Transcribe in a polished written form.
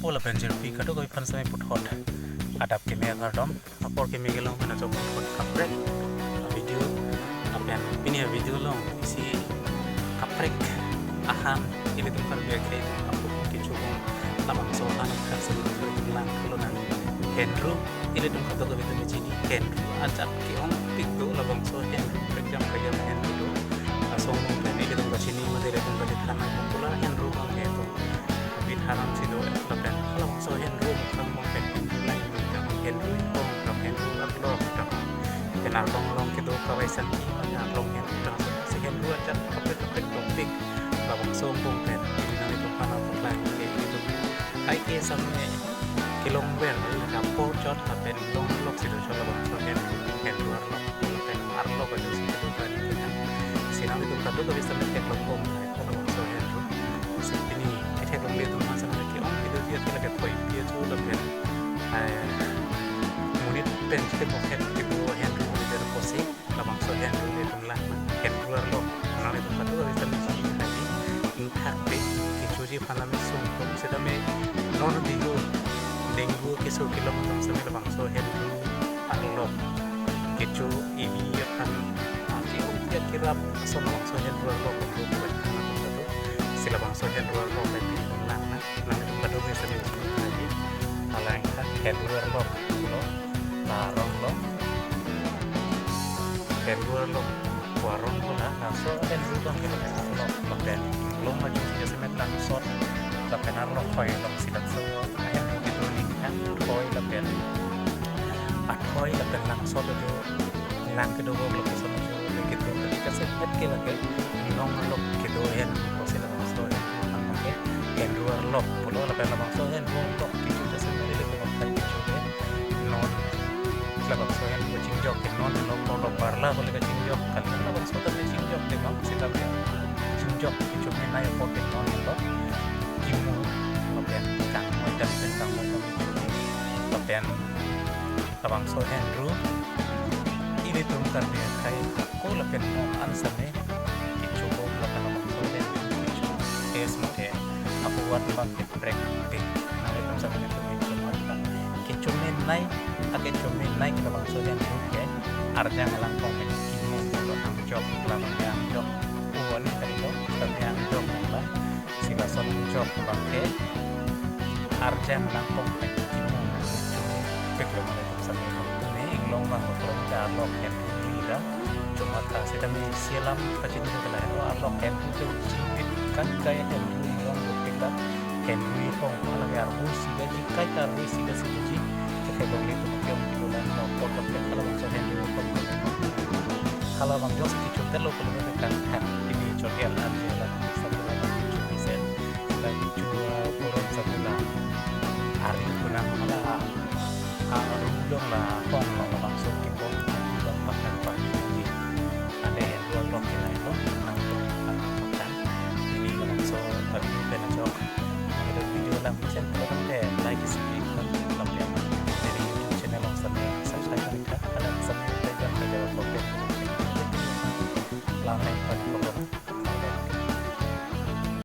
pola benjir pi kado koi fan samai put hot adap ke me gardom apor ke me gelong kana jok put kaprek video apen pini video long isi kaprek ahan ini tukar biar kayak aku kicu lamang sohan kan sebelum lang kalau nang Henry ini tukar tuh kita begini Henry ajak ke on pikdo labang so Henry kerja Henry do asong mungkin ini tukar sini materi tukar di tanah pula Henry bang itu bin haram sido tapi kalau so Henry bukan mungkin lain bukan Henry bang kalau Henry upload kenal bang long kita kawasan ini banyak long Henry si Henry ajak kaprek topik labang sombong kan ini nanti tuh panah lain kayak gitu ai ke sampai kilong ber na po jot happen long lok sido chola bang so hen luar lok pen arlo ko josi ko kan sinang itu kado to bisa mek lok om hai ko bang so hen ru ini kita long le to masa na ki om itu dia tila ke koi dia chu la pen ai munit pen chite ko hen tipo hen ru ni der posi la bang so hen ru le tum la hen luar lok na itu kado to bisa mek hakpe kichuji paname sum kom sedame non digo dengu kisu kilometer sampai bang so hendu alok kicu ini akan nanti dia kira sono bang so hendu alok untuk buat satu sila bang so hendu alok lagi nana nanti baru bisa dijual lagi alang hendu alok lo tarong lo hendu alok warung pula so hendu bang kita alok bahkan lo maju saja semet langsung tapi narlo koi lo silat so hendu koi lapen atkoi lapen langsung itu lang kedua belum bisa maju begitu ketika saya ke lagi nong lok kedua hen proses langsung yang pakai hen luar lok pulau lapen langsung hen luar lok itu just dari lepas pakai itu non langsung hen cingjok non lok parla boleh ke cingjok kalau langsung tapi cingjok memang kita cingjok itu menai pakai non lok kimu lapen kang dan tentang dan tabang so Henry ini tuh kan dia kayak aku lakukan mau ansane dicoba lakukan tabang so Henry es mungkin aku buat pakai break deh nanti kamu sampai itu cuma kecumin naik agak cumin naik tabang so Henry ke artinya melangkau ke kimu kalau job tabang yang job ini tadi tuh tapi yang job lah sila son job pakai artinya melangkau ke Peklo itu sampai ini inglong bang motor alok yang lira cuma kasih kami silam kacin itu telah alok yang itu cipit kan kayak yang inglong kita Henry Hong malah ya arus sih jika arus sih setuju kita bang itu yang bulan motor tapi kalau bang Henry Hong kalau bang Jos itu contoh lo kalau mereka kan